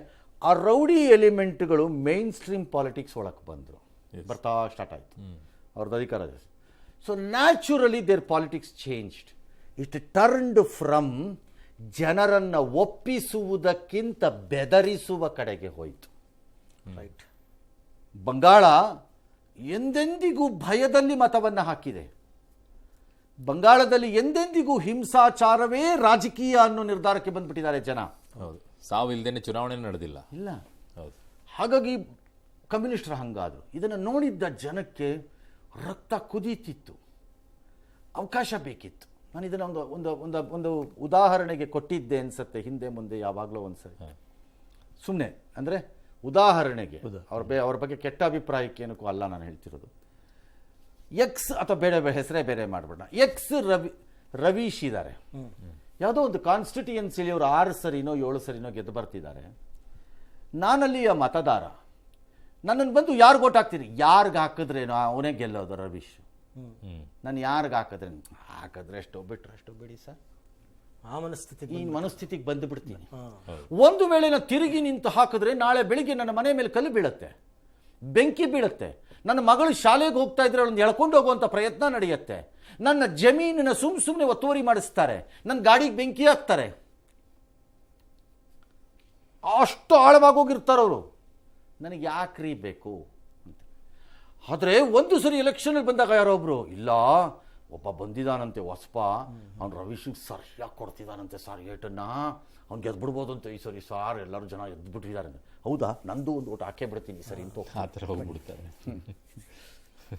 Speaker 1: ಆ ರೌಡಿ ಎಲಿಮೆಂಟ್ಗಳು ಮೇನ್ ಸ್ಟ್ರೀಮ್ ಪಾಲಿಟಿಕ್ಸ್ ಒಳಗೆ ಬರ್ತಾ ಸ್ಟಾರ್ಟ್ ಆಯಿತು ಅವ್ರದ್ದು ಅಧಿಕಾರ. So naturally their politics changed. It turned from ಜನರನ್ನು ಒಪ್ಪಿಸುವುದಕ್ಕಿಂತ ಬೆದರಿಸುವ ಕಡೆಗೆ ಹೋಯಿತು. ರೈಟ್. ಬಂಗಾಳ ಎಂದೆಂದಿಗೂ ಭಯದಲ್ಲಿ ಮತವನ್ನು ಹಾಕಿದೆ. ಬಂಗಾಳದಲ್ಲಿ ಎಂದೆಂದಿಗೂ ಹಿಂಸಾಚಾರವೇ ರಾಜಕೀಯ ಅನ್ನೋ ನಿರ್ಧಾರಕ್ಕೆ ಬಂದ್ಬಿಟ್ಟಿದ್ದಾರೆ ಜನ.
Speaker 4: ಹೌದು, ಸಾವು ಇಲ್ದೇನೆ ಚುನಾವಣೆ ನಡೆದಿಲ್ಲ.
Speaker 1: ಇಲ್ಲ.
Speaker 4: ಹೌದು.
Speaker 1: ಹಾಗಾಗಿ ಕಮ್ಯುನಿಸ್ಟರು ಹಂಗಾದ್ರು. ಇದನ್ನು ನೋಡಿದ್ದ ಜನಕ್ಕೆ ರಕ್ತ ಕುದೀತಿತ್ತು, ಅವಕಾಶ ಬೇಕಿತ್ತು. ನಾನು ಇದನ್ನು ಒಂದು ಒಂದು ಒಂದು ಉದಾಹರಣೆಗೆ ಕೊಟ್ಟಿದ್ದೆ ಅನ್ಸುತ್ತೆ ಹಿಂದೆ ಮುಂದೆ ಯಾವಾಗಲೂ ಒಂದ್ಸರಿ. ಸುಮ್ಮನೆ ಅಂದರೆ ಉದಾಹರಣೆಗೆ, ಅವ್ರ ಬಗ್ಗೆ ಕೆಟ್ಟ ಅಭಿಪ್ರಾಯಕ್ಕೇನಕ್ಕೂ ಅಲ್ಲ ನಾನು ಹೇಳ್ತಿರೋದು. ಎಕ್ಸ್ ಅಥವಾ ಬೇರೆ ಹೆಸರೇ ಬೇರೆ ಮಾಡಬೇಡ, ಎಕ್ಸ್ ರವೀಶ್ ಇದ್ದಾರೆ. ಯಾವುದೋ ಒಂದು ಕಾನ್ಸ್ಟಿಟ್ಯೂಯನ್ಸಿಲಿ ಅವರು 6 ಸರಿನೋ 7 ಸರಿನೋ ಗೆದ್ದು ಬರ್ತಿದ್ದಾರೆ. ನಾನಲ್ಲಿಯ ಮತದಾರ. ನನ್ನನ್ನು ಬಂದು ಯಾರು ಓಟ್ ಹಾಕ್ತೀನಿ, ಯಾರಿಗೆ ಹಾಕಿದ್ರೇನೋ ಅವನೇ ಗೆಲ್ಲೋದು ರವೀಶ್. ನಾನು ಯಾರಿಗೆ ಹಾಕಿದ್ರೆ ಎಷ್ಟೋ ಬಿಟ್ಟರೆ ಎಷ್ಟೋ ಬಿಡಿ ಸರ್, ಈ ಮನಸ್ಥಿತಿಗೆ ಬಂದು ಬಿಡ್ತೀನಿ. ಒಂದು ವೇಳೆ ನಾನು ತಿರುಗಿ ನಿಂತು ಹಾಕಿದ್ರೆ ನಾಳೆ ಬೆಳಿಗ್ಗೆ ನನ್ನ ಮನೆ ಮೇಲೆ ಕಲ್ಲು ಬೀಳುತ್ತೆ, ಬೆಂಕಿ ಬೀಳುತ್ತೆ, ನನ್ನ ಮಗಳು ಶಾಲೆಗೆ ಹೋಗ್ತಾ ಇದ್ರೆ ಅವಳನ್ನು ಎಳ್ಕೊಂಡು ಹೋಗುವಂಥ ಪ್ರಯತ್ನ ನಡೆಯುತ್ತೆ, ನನ್ನ ಜಮೀನನ್ನು ಸುಮ್ಮನೆ ಒತ್ತುವರಿ ಮಾಡಿಸ್ತಾರೆ, ನನ್ನ ಗಾಡಿಗೆ ಬೆಂಕಿ ಹಾಕ್ತಾರೆ. ಅಷ್ಟು ಆಳವಾಗೋಗಿರ್ತಾರೆ ಅವರು. ನನಗೆ ಯಾಕ್ರಿ ಬೇಕು ಅಂತ. ಆದರೆ ಒಂದು ಸರಿ ಎಲೆಕ್ಷನಲ್ಲಿ ಬಂದಾಗ ಯಾರೊಬ್ರು, ಇಲ್ಲ ಒಬ್ಬ ಬಂದಿದ್ದಾನಂತೆ ಹೊಸಪ, ಅವ್ನು ರವೀಶ್ಗೆ ಸರಿಯಾಗಿ ಕೊಡ್ತಿದ್ದಾನಂತೆ ಸರ್ ಏಟನ್ನ, ಅವ್ನು ಗೆದ್ಬಿಡ್ಬೋದಂತೆ ಈ ಸರಿ ಸಾರ್, ಎಲ್ಲರೂ ಜನ ಎದ್ಬಿಟ್ಟಿದ್ದಾರೆ. ಹೌದಾ, ನಂದು ಒಂದು ಓಟ್ ಹಾಕೇ ಬಿಡ್ತೀನಿ ಸರಿ ಅಂತ
Speaker 4: ಆ ಥರ ಹೋಗ್ಬಿಡ್ತಾರೆ.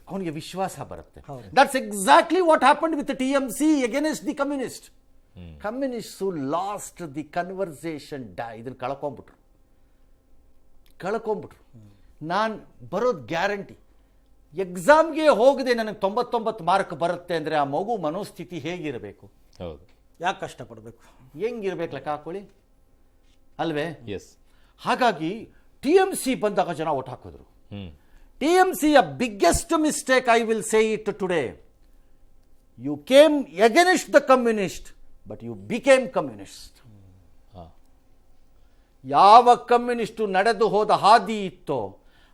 Speaker 1: ಅವನಿಗೆ ವಿಶ್ವಾಸ ಬರುತ್ತೆ. That's exactly what happened with TMC against the communist. Communist last the conversation ಇದನ್ನು ಕಳ್ಕೊಂಬಿಟ್ರು. ನಾನು ಬರೋದು ಗ್ಯಾರಂಟಿ. ಎಕ್ಸಾಮ್ಗೆ ಹೋಗದೆ ನನಗೆ 99 ಮಾರ್ಕ್ ಬರುತ್ತೆ ಅಂದರೆ ಆ ಮಗು ಮನೋಸ್ಥಿತಿ ಹೇಗಿರಬೇಕು?
Speaker 4: ಹೌದು,
Speaker 3: ಯಾಕೆ ಕಷ್ಟಪಡಬೇಕು,
Speaker 1: ಹೆಂಗಿರ್ಬೇಕು ಲೆಕ್ಕ ಹಾಕೊಳ್ಳಿ ಅಲ್ವೇ?
Speaker 4: ಎಸ್.
Speaker 1: ಹಾಗಾಗಿ TMC ಬಂದಾಗ ಜನ ಓಟ್ ಹಾಕಿದ್ರು. TMCಯ biggest mistake, I will say it today, you came against the communist but you became communist. ಯಾವ ಕಮ್ಯುನಿಸ್ಟು ನಡೆದು ಹೋದ ಹಾದಿ ಇತ್ತೋ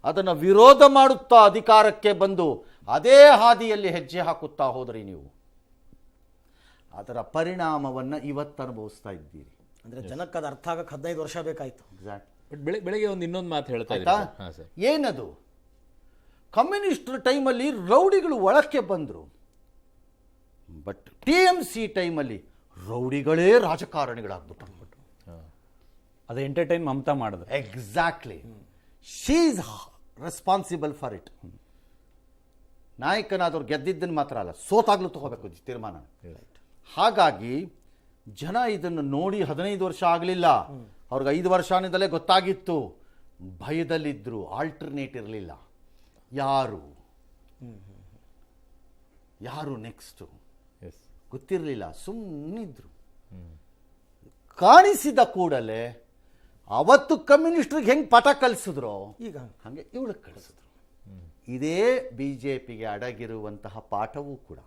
Speaker 1: ಅದನ್ನು ವಿರೋಧ ಮಾಡುತ್ತಾ ಅಧಿಕಾರಕ್ಕೆ ಬಂದು ಅದೇ ಹಾದಿಯಲ್ಲಿ ಹೆಜ್ಜೆ ಹಾಕುತ್ತಾ ಹೋದ್ರಿ ನೀವು. ಅದರ ಪರಿಣಾಮವನ್ನು ಇವತ್ತು ಅನುಭವಿಸ್ತಾ ಇದ್ದೀರಿ.
Speaker 3: ಅಂದ್ರೆ ಜನಕ್ಕೆ ಅದು ಅರ್ಥ ಆಗಕ್ಕೆ 15 ವರ್ಷ ಬೇಕಾಯ್ತು.
Speaker 1: ಎಕ್ಸಾಕ್ಟ್.
Speaker 4: ಬಟ್ ಬೆಳಗ್ಗೆ ಇನ್ನೊಂದು ಮಾತು ಹೇಳ್ತಾ
Speaker 1: ಆಯ್ತಾ?
Speaker 4: ಸರ್.
Speaker 1: ಏನದು? ಕಮ್ಯುನಿಸ್ಟರ್ ಟೈಮಲ್ಲಿ ರೌಡಿಗಳು ಒಳಕ್ಕೆ ಬಂದರು, ಬಟ್ TMC ಟೈಮಲ್ಲಿ ರೌಡಿಗಳೇ ರಾಜಕಾರಣಿಗಳಾಗ್ಬಿಟ್ರು.
Speaker 5: ಅದು ಎಂಟರ್ಟೈನ್ ಮಮತಾ ಮಾಡಿದ್ರು.
Speaker 1: Exactly. She is responsible for it. ನಾಯಕನಾದವ್ರು ಗೆದ್ದಿದ್ದನ್ನು ಮಾತ್ರ ಅಲ್ಲ, ಸೋತಾಗ್ಲೂ ತಗೋಬೇಕು ತೀರ್ಮಾನ. ಹಾಗಾಗಿ ಜನ ಇದನ್ನು ನೋಡಿ 15 ವರ್ಷ ಆಗಲಿಲ್ಲ, ಅವ್ರಿಗೆ 5 ವರ್ಷದಿಂದಲೇ ಗೊತ್ತಾಗಿತ್ತು. ಭಯದಲ್ಲಿದ್ದರು, ಆಲ್ಟರ್ನೇಟ್ ಇರಲಿಲ್ಲ. ಯಾರು ನೆಕ್ಸ್ಟು ಗೊತ್ತಿರಲಿಲ್ಲ, ಸುಮ್ಮನಿದ್ರು. ಕಾಣಿಸಿದ ಕೂಡಲೇ ಅವತ್ತು ಕಮ್ಯುನಿಸ್ಟ್ರಿಗೆ ಹೆಂಗೆ ಪಾಠ ಕಲಿಸಿದ್ರು
Speaker 3: ಈಗ
Speaker 1: ಹಾಗೆ ಇವಳಿಗೆ ಕಳಿಸಿದ್ರು. ಇದೇ BJPಗೆ ಅಡಗಿರುವಂತಹ ಪಾಠವೂ ಕೂಡ.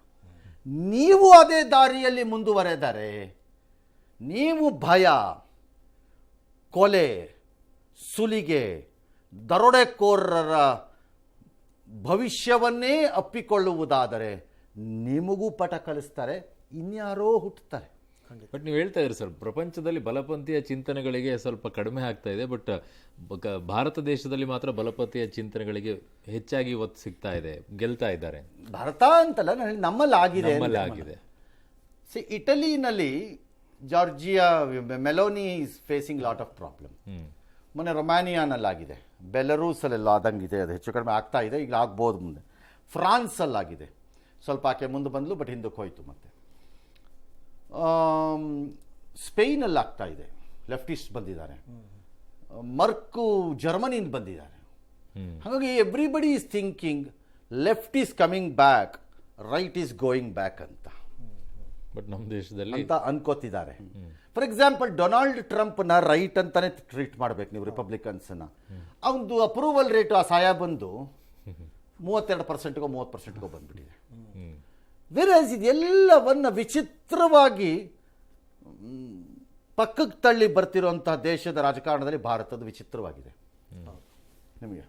Speaker 1: ನೀವು ಅದೇ ದಾರಿಯಲ್ಲಿ ಮುಂದುವರೆದರೆ ನೀವು ಭಯ, ಕೊಲೆ, ಸುಲಿಗೆ, ದರೋಡೆಕೋರರ ಭವಿಷ್ಯವನ್ನೇ ಅಪ್ಪಿಕೊಳ್ಳುವುದಾದರೆ ನಿಮಗೂ ಪಾಠ ಕಲಿಸ್ತಾರೆ, ಇನ್ಯಾರೋ ಹುಟ್ಟುತ್ತಾರೆ.
Speaker 4: ಬಟ್ ನೀವು ಹೇಳ್ತಾ ಇದ್ರಿ ಸರ್, ಪ್ರಪಂಚದಲ್ಲಿ ಬಲಪಂಥೀಯ ಚಿಂತನೆಗಳಿಗೆ ಸ್ವಲ್ಪ ಕಡಿಮೆ ಆಗ್ತಾ ಇದೆ, ಬಟ್ ಭಾರತ ದೇಶದಲ್ಲಿ ಮಾತ್ರ ಬಲಪಂಥೀಯ ಚಿಂತನೆಗಳಿಗೆ ಹೆಚ್ಚಾಗಿ ಒತ್ತು ಸಿಗ್ತಾ ಇದೆ, ಗೆಲ್ತಾ ಇದ್ದಾರೆ.
Speaker 1: ಭಾರತ ಅಂತಲ್ಲ, ನಮ್ಮಲ್ಲಿ ಆಗಿದೆ. ಇಟಲಿನಲ್ಲಿ Giorgia Meloni is facing lot of problem. ಮೊನ್ನೆ ರೊಮ್ಯಾನಿಯಾನಲ್ಲಾಗಿದೆ, ಬೆಲರೂಸಲ್ಲೆಲ್ಲ ಆದಂಗಿದೆ, ಅದು ಹೆಚ್ಚು ಕಡಿಮೆ ಆಗ್ತಾ ಇದೆ, ಈಗ ಆಗ್ಬೋದು ಮುಂದೆ. ಫ್ರಾನ್ಸಲ್ಲಾಗಿದೆ, ಸ್ವಲ್ಪ ಆಕೆ ಮುಂದೆ ಬಂದಲು ಬಟ್ ಹಿಂದಕ್ಕೆ ಹೋಯಿತು. ಮತ್ತೆ ಸ್ಪೇನಲ್ಲಿ ಆಗ್ತಾ ಇದೆ, ಲೆಫ್ಟಿಸ್ಟ್ ಬಂದಿದ್ದಾರೆ. ಮರ್ಕು ಜರ್ಮನಿಯಿಂದ ಬಂದಿದ್ದಾರೆ. ಹಾಗಾಗಿ everybody is thinking left is coming back, right is going back ಅಂತ
Speaker 4: ಬಟ್ ನಮ್ಮ ದೇಶದಲ್ಲಿ
Speaker 1: ಅಂತ ಅನ್ಕೋತಿದ್ದಾರೆ. ಫಾರ್ ಎಕ್ಸಾಂಪಲ್ ಡೊನಾಲ್ಡ್ ಟ್ರಂಪ್ನ ರೈಟ್ ಅಂತಾನೆ ಟ್ರೀಟ್ ಮಾಡಬೇಕು ನೀವು ರಿಪಬ್ಲಿಕನ್ಸ್ನ. ಅವನದು ಅಪ್ರೂವಲ್ ರೇಟು ಆ ಸಾಯ ಬಂದು 32%ಗೋ 30%ಗೋ ಬಂದ್ಬಿಟ್ಟಿದೆ. ವೇರಾಸ್ ಇದೆಲ್ಲವನ್ನ ವಿಚಿತ್ರವಾಗಿ ಪಕ್ಕಕ್ಕೆ ತಳ್ಳಿ ಬರ್ತಿರುವಂತಹ ದೇಶದ ರಾಜಕಾರಣದಲ್ಲಿ ಭಾರತದ ವಿಚಿತ್ರವಾಗಿದೆ. ನಿಮಗೆ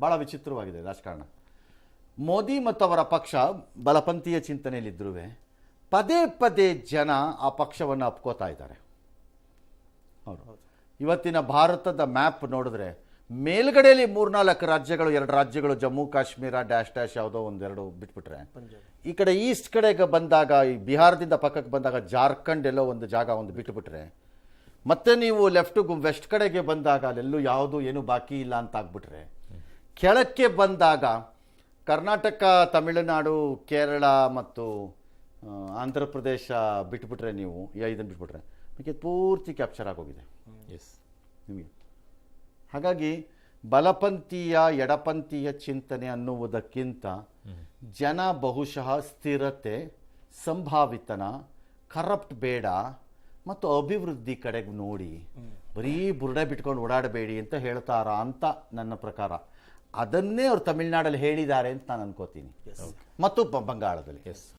Speaker 1: ಭಾಳ ವಿಚಿತ್ರವಾಗಿದೆ ರಾಜಕಾರಣ. ಮೋದಿ ಮತ್ತು ಅವರ ಪಕ್ಷ ಬಲಪಂಥೀಯ ಚಿಂತನೆಯಲ್ಲಿದ್ದರೂ ಪದೇ ಪದೇ ಜನ ಆ ಪಕ್ಷವನ್ನು ಅಪ್ಕೋತಾ ಇದ್ದಾರೆ. ಇವತ್ತಿನ ಭಾರತದ ಮ್ಯಾಪ್ ನೋಡಿದ್ರೆ ಮೇಲ್ಗಡೆಯಲ್ಲಿ 3-4 ರಾಜ್ಯಗಳು, 2 ರಾಜ್ಯಗಳು ಜಮ್ಮು ಕಾಶ್ಮೀರ ಡ್ಯಾಶ್ ಯಾವುದೋ ಒಂದೆರಡು ಬಿಟ್ಬಿಟ್ರೆ, ಈ ಕಡೆ ಈಸ್ಟ್ ಕಡೆಗೆ ಬಂದಾಗ, ಈ ಬಿಹಾರದಿಂದ ಪಕ್ಕಕ್ಕೆ ಬಂದಾಗ ಜಾರ್ಖಂಡ್ ಎಲ್ಲೋ ಒಂದು ಜಾಗ ಒಂದು ಬಿಟ್ಟುಬಿಟ್ರೆ, ಮತ್ತೆ ನೀವು ವೆಸ್ಟ್ ಕಡೆಗೆ ಬಂದಾಗ ಅಲ್ಲೆಲ್ಲೂ ಯಾವುದು ಏನು ಬಾಕಿ ಇಲ್ಲ ಅಂತ ಆಗ್ಬಿಟ್ರೆ, ಕೆಳಕ್ಕೆ ಬಂದಾಗ ಕರ್ನಾಟಕ, ತಮಿಳುನಾಡು, ಕೇರಳ ಮತ್ತು ಆಂಧ್ರ ಪ್ರದೇಶ ಬಿಟ್ಬಿಟ್ರೆ, ನೀವು ಈ 5 ಬಿಟ್ಬಿಟ್ರೆ ನಿಮಗೆ ಪೂರ್ತಿ ಕ್ಯಾಪ್ಚರ್ ಆಗೋಗಿದೆ ನಿಮಗೆ. ಹಾಗಾಗಿ ಬಲಪಂಥೀಯ ಎಡಪಂಥೀಯ ಚಿಂತನೆ ಅನ್ನುವುದಕ್ಕಿಂತ ಜನ ಬಹುಶಃ ಸ್ಥಿರತೆ, ಸಂಭಾವಿತನ, ಕರಪ್ಟ್ ಬೇಡ ಮತ್ತು ಅಭಿವೃದ್ಧಿ ಕಡೆಗೆ ನೋಡಿ, ಬರೀ ಬುರುಡೆ ಬಿಟ್ಕೊಂಡು ಓಡಾಡಬೇಡಿ ಅಂತ ಹೇಳ್ತಾರಾ ಅಂತ ನನ್ನ ಪ್ರಕಾರ. ಅದನ್ನೇ ಅವರು ತಮಿಳ್ನಾಡಲ್ಲಿ ಹೇಳಿದ್ದಾರೆ ಅಂತ ನಾನು ಅನ್ಕೋತೀನಿ, ಮತ್ತು ಬಂಗಾಳದಲ್ಲಿ.